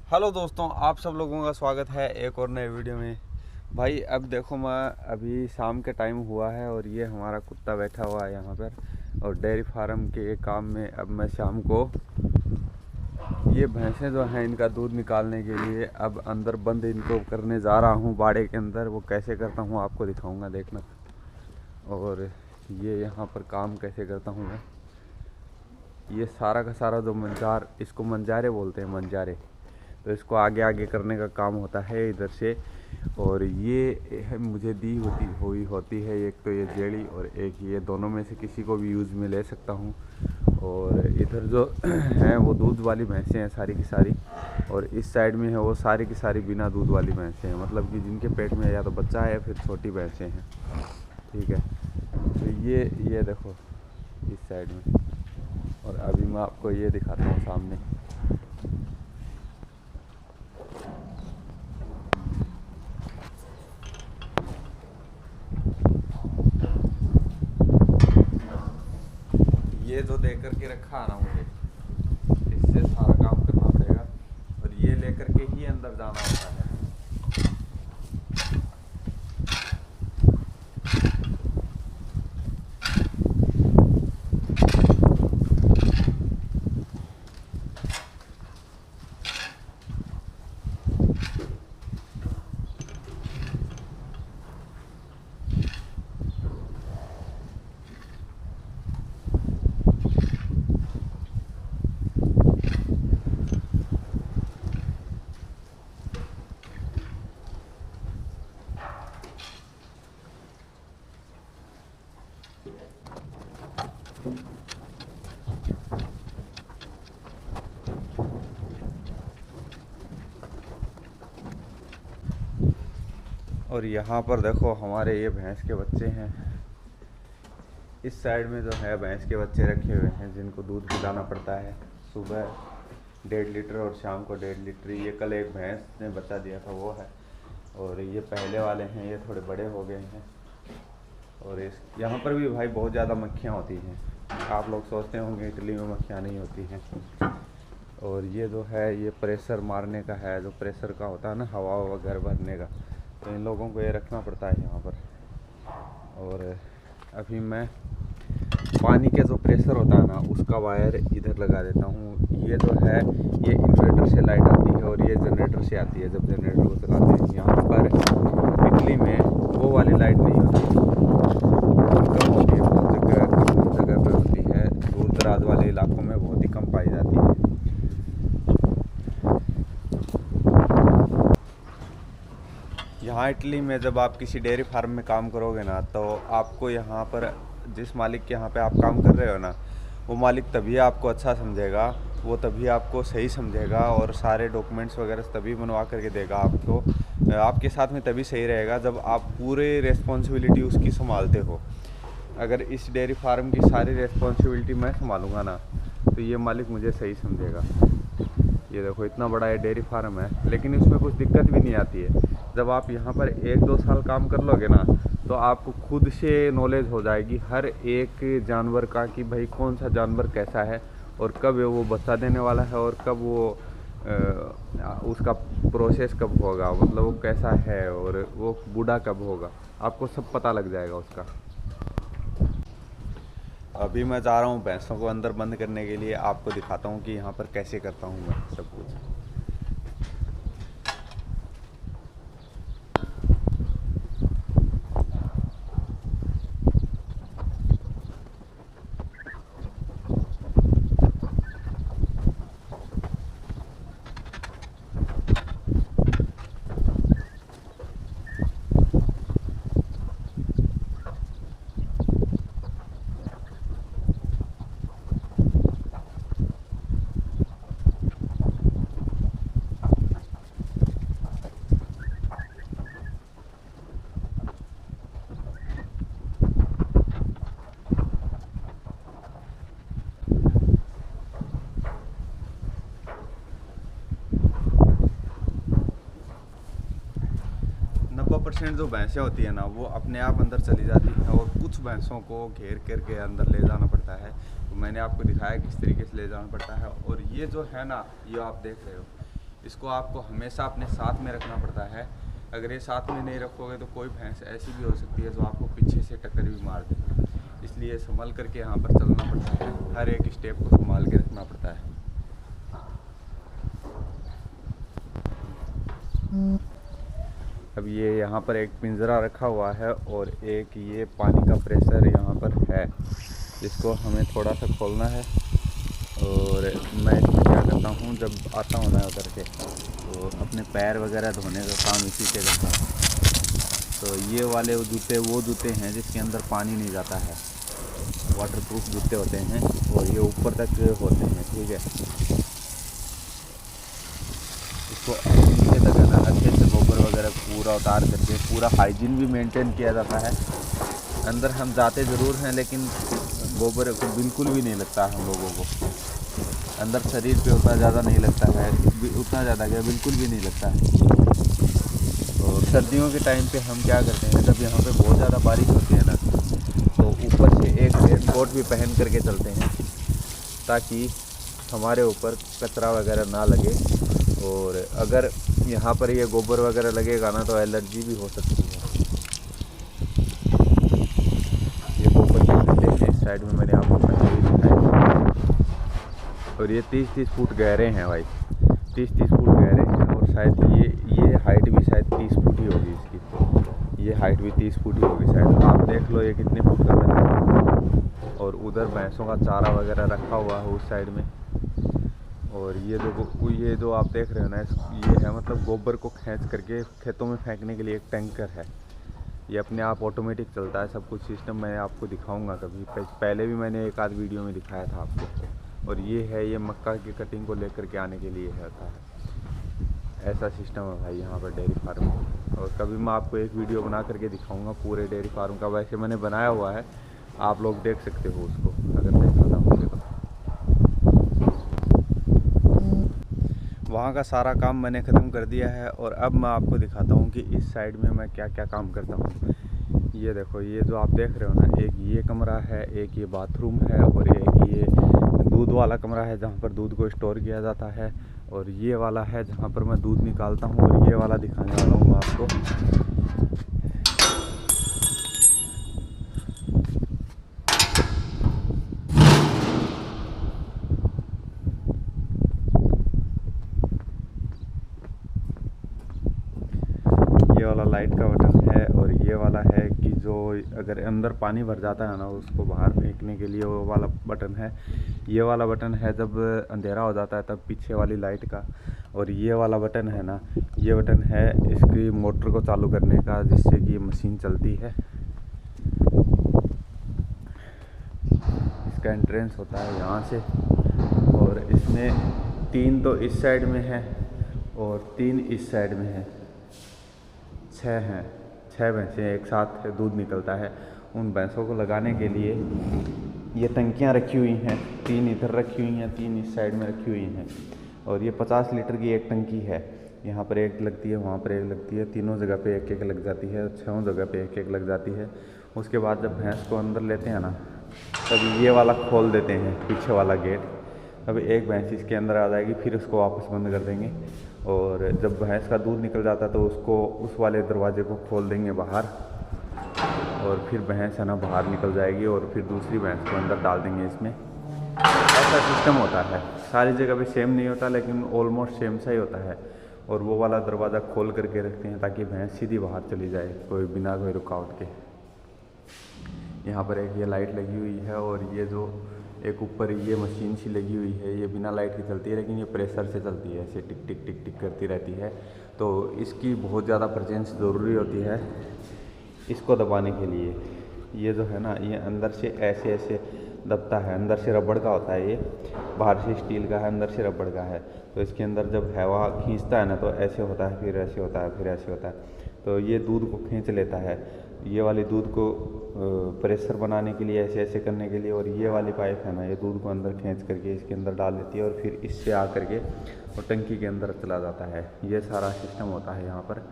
Hello दोस्तों, आप सब लोगों का स्वागत है एक और नए वीडियो में। भाई अब देखो, मैं अभी शाम के टाइम हुआ है और ये हमारा कुत्ता बैठा हुआ है यहाँ पर, और डेयरी फार्म के काम में अब मैं शाम को ये भैंसें जो हैं इनका दूध निकालने के लिए अब अंदर बंद इनको करने जा रहा हूँ बाड़े के अंदर। वो कैसे करता हूँ आपको दिखाऊँगा, देखना। और ये यहाँ पर काम कैसे करता हूँ मैं, ये सारा का सारा जो मंजार, इसको मंजारे बोलते हैं, मंजारे। तो इसको आगे आगे करने का काम होता है इधर से। और ये मुझे दी होती है एक तो ये जेड़ी, और एक ये, दोनों में से किसी को भी यूज़ में ले सकता हूँ। और इधर जो हैं वो दूध वाली भैंसें हैं सारी की सारी, और इस साइड में है वो सारी की सारी बिना दूध वाली भैंसें हैं, मतलब कि जिनके पेट में या तो बच्चा है या फिर छोटी भैंसें हैं। ठीक है, तो ये देखो इस साइड में। और अभी मैं आपको ये दिखाता हूँ सामने। ये जो दे करके रखा है ना मुझे, इससे सारा काम करना पड़ेगा, और ये लेकर के ही अंदर जाना होता है। और यहाँ पर देखो हमारे ये भैंस के बच्चे हैं। इस साइड में जो है भैंस के बच्चे रखे हुए हैं जिनको दूध पिलाना पड़ता है। सुबह 1.5 लीटर और शाम को 1.5 लीटर। ये कल एक भैंस ने बच्चा दिया था वो है, और ये पहले वाले हैं, ये थोड़े बड़े हो गए हैं। और इस यहाँ पर भी भाई बहुत ज़्यादा मक्खियाँ होती हैं। आप लोग सोचते होंगे इटली में मक्खियाँ नहीं होती हैं। और ये जो है ये प्रेशर मारने का है, जो प्रेशर का होता है ना, हवा वगैरह भरने का, तो इन लोगों को ये रखना पड़ता है यहाँ पर। और अभी मैं पानी के जो प्रेशर होता है ना उसका वायर इधर लगा देता हूँ। ये जो है ये इन्वर्टर से लाइट आती है और ये जनरेटर से आती है। जब जनरेटर को चलाते हैं यहाँ पर इटली में वो वाली लाइट नहीं होती, कम होती है, बहुत जगह पे होती है। दूर दराज वाले इलाकों में बहुत ही कम पाई जाती है। यहाँ इटली में जब आप किसी डेयरी फार्म में काम करोगे ना, तो आपको यहाँ पर जिस मालिक के यहाँ पे आप काम कर रहे हो ना, वो मालिक तभी आपको अच्छा समझेगा, वो तभी आपको सही समझेगा, और सारे डॉक्यूमेंट्स वगैरह तभी बनवा करके देगा आपको, आपके साथ में तभी सही रहेगा जब आप पूरे रिस्पॉन्सिबिलिटी उसकी संभालते हो। अगर इस डेयरी फार्म की सारी रिस्पॉन्सिबिलिटी मैं संभालूँगा ना, तो ये मालिक मुझे सही समझेगा। ये देखो इतना बड़ा ये डेयरी फार्म है, लेकिन इसमें कुछ दिक्कत भी नहीं आती है। जब आप यहाँ पर 1-2 साल काम कर लोगे ना, तो आपको खुद से नॉलेज हो जाएगी हर एक जानवर का, कि भाई कौन सा जानवर कैसा है, और कब वो बच्चा देने वाला है, और कब वो उसका प्रोसेस कब होगा, मतलब वो कैसा है, और वो बूढ़ा कब होगा, आपको सब पता लग जाएगा उसका। अभी मैं जा रहा हूँ भैंसों को अंदर बंद करने के लिए। आपको दिखाता हूँ कि यहाँ पर कैसे करता हूँ मैं सब कुछ। 90% जो भैंसें होती है ना, वो अपने आप अंदर चली जाती हैं, और कुछ भैंसों को घेर कर के अंदर ले जाना पड़ता है। तो मैंने आपको दिखाया किस तरीके से ले जाना पड़ता है। और ये जो है ना, ये आप देख रहे हो, इसको आपको हमेशा अपने साथ में रखना पड़ता है। अगर ये साथ में नहीं रखोगे तो कोई भैंस ऐसी भी हो सकती है जो आपको पीछे से टक्कर भी मार दे। इसलिए संभल करके यहाँ पर चलना पड़ता है, हर एक स्टेप को संभाल के रखना पड़ता है। अब ये यहाँ पर एक पिंजरा रखा हुआ है और एक ये पानी का प्रेशर यहाँ पर है, जिसको हमें थोड़ा सा खोलना है। और मैं इसमें क्या करता हूँ, जब आता हूँ ना उधर से, तो अपने पैर वगैरह धोने का काम इसी से करता हूँ। तो ये वाले वो जूते हैं जिसके अंदर पानी नहीं जाता है, वाटरप्रूफ जूते होते हैं और ये ऊपर तक होते हैं, ठीक है। इसको नीचे तक है ना अच्छे से गोबर वगैरह पूरा उतार करके पूरा हाइजीन भी मेंटेन किया जाता है। अंदर हम जाते ज़रूर हैं लेकिन गोबर को बिल्कुल भी नहीं लगता हम लोगों को, अंदर शरीर पे उतना ज़्यादा नहीं लगता है, उतना ज़्यादा क्या बिल्कुल भी नहीं लगता है। और सर्दियों के टाइम पे हम क्या करते हैं, जब यहाँ पे बहुत ज़्यादा बारिश होती है ना, तो ऊपर से एक रेनकोट भी पहन करके चलते हैं ताकि हमारे ऊपर कचरा वगैरह ना लगे। और अगर यहाँ पर ये गोबर वगैरह लगेगा ना तो एलर्जी भी हो सकती है। ये गोबर के गड्ढे हैं इस साइड में, मैंने आपको पहले भी दिखाया। और ये 30-30 फुट गहरे हैं भाई, 30-30 फुट गहरे हैं। और शायद ये हाइट भी शायद 30 फुट ही होगी इसकी, ये हाइट भी 30 फुट ही होगी शायद। आप देख लो ये कितने फुट का है। और उधर भैंसों का चारा वगैरह रखा हुआ है उस साइड में। और ये जो आप देख रहे हो ना, ये है मतलब गोबर को खींच करके खेतों में फेंकने के लिए एक टैंकर है। ये अपने आप ऑटोमेटिक चलता है, सब कुछ सिस्टम मैं आपको दिखाऊंगा कभी, पहले भी मैंने एक आध वीडियो में दिखाया था आपको। और ये है, ये मक्का की कटिंग को लेकर के आने के लिए होता है। ऐसा सिस्टम है भाई यहाँ पर डेयरी फार्म में। और कभी मैं आपको एक वीडियो बना करके दिखाऊंगा पूरे डेयरी फार्म का। वैसे मैंने बनाया हुआ है, आप लोग देख सकते हो उसको अगर देखना था मुझे। तो वहाँ का सारा काम मैंने ख़त्म कर दिया है और अब मैं आपको दिखाता हूँ कि इस साइड में मैं क्या क्या काम करता हूँ। ये देखो, ये जो आप देख रहे हो ना, एक ये कमरा है, एक ये बाथरूम है और एक ये दूध वाला कमरा है जहाँ पर दूध को स्टोर किया जाता है। और ये वाला है जहाँ पर मैं दूध निकालता हूँ। और ये वाला दिखाने वाला हूँ आपको। ये वाला लाइट का बटन है और ये वाला है कि जो अगर अंदर पानी भर जाता है ना, उसको बाहर फेंकने के लिए वो वाला बटन है। ये वाला बटन है जब अंधेरा हो जाता है तब पीछे वाली लाइट का। और ये वाला बटन है ना, ये बटन है इसकी मोटर को चालू करने का, जिससे कि ये मशीन चलती है। इसका एंट्रेंस होता है यहाँ से। और इसमें 3 तो इस साइड में है और 3 इस साइड में है। 6 हैं, 6 भैंसें एक साथ दूध निकलता है। उन भैंसों को लगाने के लिए ये टंकियाँ रखी हुई हैं, 3 इधर रखी हुई हैं, 3 इस साइड में रखी हुई हैं। और ये 50 लीटर की एक टंकी है। यहाँ पर एक लगती है, वहाँ पर एक लगती है, तीनों जगह पे एक एक लग जाती है, 6 जगह पे एक एक लग जाती है। उसके बाद जब भैंस को अंदर लेते हैं ना, तब ये वाला खोल देते हैं, पीछे वाला गेट। तब एक भैंस इसके अंदर आ जाएगी, फिर उसको वापस बंद कर देंगे। और जब भैंस का दूध निकल जाता है तो उसको उस वाले दरवाजे को खोल देंगे बाहर। और फिर भैंस है ना बाहर निकल जाएगी और फिर दूसरी भैंस को अंदर डाल देंगे इसमें। ऐसा सिस्टम होता है। सारी जगह पे सेम नहीं होता लेकिन ऑलमोस्ट सेम सा ही होता है। और वो वाला दरवाज़ा खोल करके रखते हैं ताकि भैंस सीधी बाहर चली जाए, कोई बिना कोई रुकावट के। यहाँ पर एक ये लाइट लगी हुई है और ये जो एक ऊपर ये मशीन सी लगी हुई है, ये बिना लाइट की चलती है लेकिन ये प्रेशर से चलती है, ऐसे टिक टिक टिक टिक करती रहती है। तो इसकी बहुत ज़्यादा प्रेजेंस ज़रूरी होती है इसको दबाने के लिए। ये जो है ना, ये अंदर से ऐसे ऐसे दबता है, अंदर से रबड़ का होता है, ये बाहर से स्टील का है, अंदर से रबड़ का है। तो इसके अंदर जब हवा खींचता है ना तो ऐसे होता है, फिर ऐसे होता है, फिर ऐसे होता है। तो ये दूध को खींच लेता है, ये वाली दूध को प्रेशर बनाने के लिए, ऐसे ऐसे करने के लिए। और ये वाली पाइप है ना, ये दूध को अंदर खींच करके इसके अंदर डाल देती है और फिर इससे आ करके और टंकी के अंदर चला जाता है। ये सारा सिस्टम होता है यहाँ पर।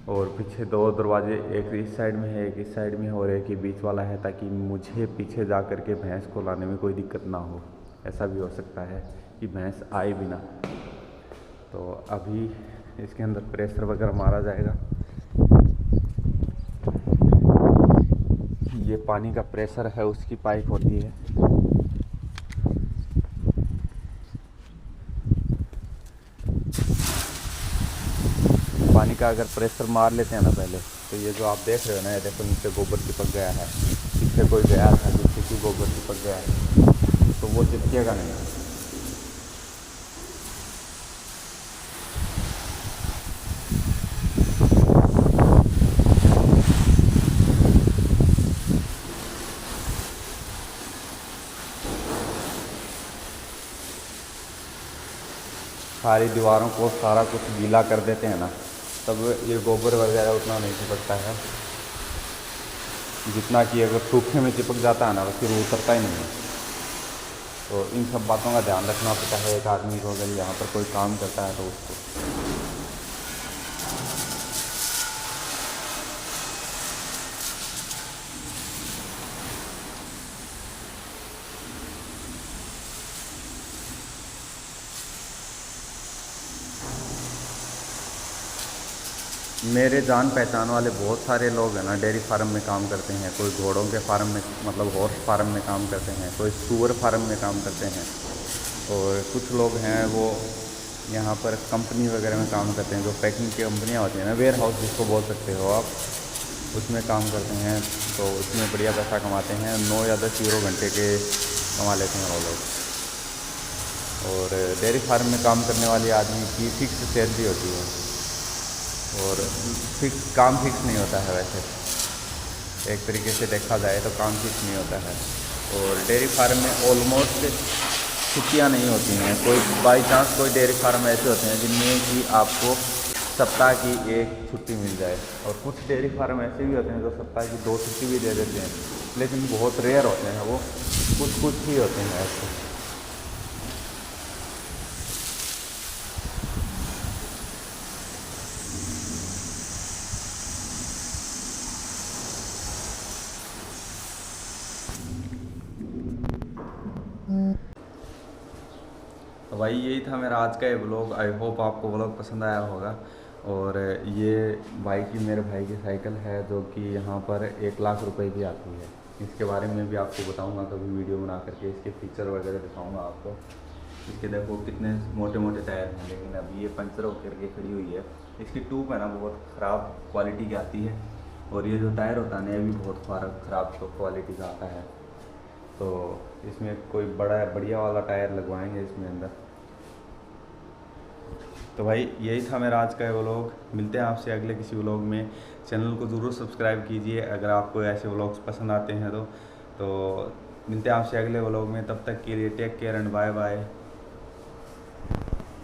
और पीछे 2 दरवाजे, एक इस साइड में है, एक इस साइड में है और एक ही बीच वाला है, ताकि मुझे पीछे जा कर के भैंस को लाने में कोई दिक्कत ना हो। ऐसा भी हो सकता है कि भैंस आए भी ना। तो अभी इसके अंदर प्रेशर वगैरह मारा जाएगा। ये पानी का प्रेशर है, उसकी पाइप होती है। पानी का अगर प्रेशर मार लेते हैं ना पहले, तो ये जो आप देख रहे हो ना, ये देखो नीचे गोबर चिपक गया है। पीछे कोई गया था जिससे कि गोबर चिपक गया है, तो वो चिपकेगा नहीं। सारी दीवारों को सारा कुछ गीला कर देते हैं ना, तब ये गोबर वगैरह उतना नहीं चिपकता है। जितना कि अगर सूखे में चिपक जाता है ना, तो फिर वो उतरता ही नहीं है। तो इन सब बातों का ध्यान रखना पड़ता है एक आदमी को, अगर यहाँ पर कोई काम करता है तो उसको। मेरे जान पहचान वाले बहुत सारे लोग हैं ना, डेयरी फार्म में काम करते हैं। कोई घोड़ों के फार्म में, मतलब हॉर्स फार्म में काम करते हैं, कोई सूअर फार्म में काम करते हैं, और कुछ लोग हैं वो यहाँ पर कंपनी वगैरह में काम करते हैं। जो पैकिंग की कंपनियाँ होती हैं ना, वेयर हाउस जिसको बोल सकते हो आप, उसमें काम करते हैं। तो उसमें बढ़िया पैसा कमाते हैं, 9 या 10 यूरो घंटे के कमा लेते हैं वो लोग। और डेयरी फार्म में काम करने वाले आदमी की फ़िक्स सैलरी होती है, और काम फिक्स नहीं होता है। वैसे एक तरीके से देखा जाए तो काम फिक्स नहीं होता है। और डेयरी फार्म में ऑलमोस्ट छुट्टियां नहीं होती हैं। कोई बाई चांस कोई डेयरी फार्म ऐसे होते हैं जिनमें कि आपको सप्ताह की एक छुट्टी मिल जाए, और कुछ डेयरी फार्म ऐसे भी होते हैं जो सप्ताह की 2 छुट्टी भी दे देते हैं, लेकिन बहुत रेयर होते हैं वो, कुछ ही होते हैं ऐसे। तो भाई यही था मेरा आज का ये ब्लॉग। आई होप आपको ब्लॉग पसंद आया होगा। और ये भाई की, मेरे भाई की साइकिल है जो कि यहाँ पर 1 लाख रुपए की आती है। इसके बारे में भी आपको बताऊँगा कभी वीडियो बना करके, इसके फीचर वगैरह दिखाऊँगा आपको। इसके देखो कितने मोटे मोटे टायर हैं, लेकिन अभी ये पंचर होकर के खड़ी हुई है। इसकी ट्यूब है ना बहुत ख़राब क्वालिटी की आती है, और ये जो टायर होता है ना, ये भी बहुत ख़राब क्वालिटी का आता है। तो इसमें कोई बढ़िया वाला टायर लगवाएंगे इसमें अंदर। तो भाई यही था मेरा आज का व्लॉग। मिलते हैं आपसे अगले किसी व्लॉग में। चैनल को ज़रूर सब्सक्राइब कीजिए अगर आपको ऐसे व्लॉग्स पसंद आते हैं तो मिलते हैं आपसे अगले व्लॉग में। तब तक के लिए take care and bye bye.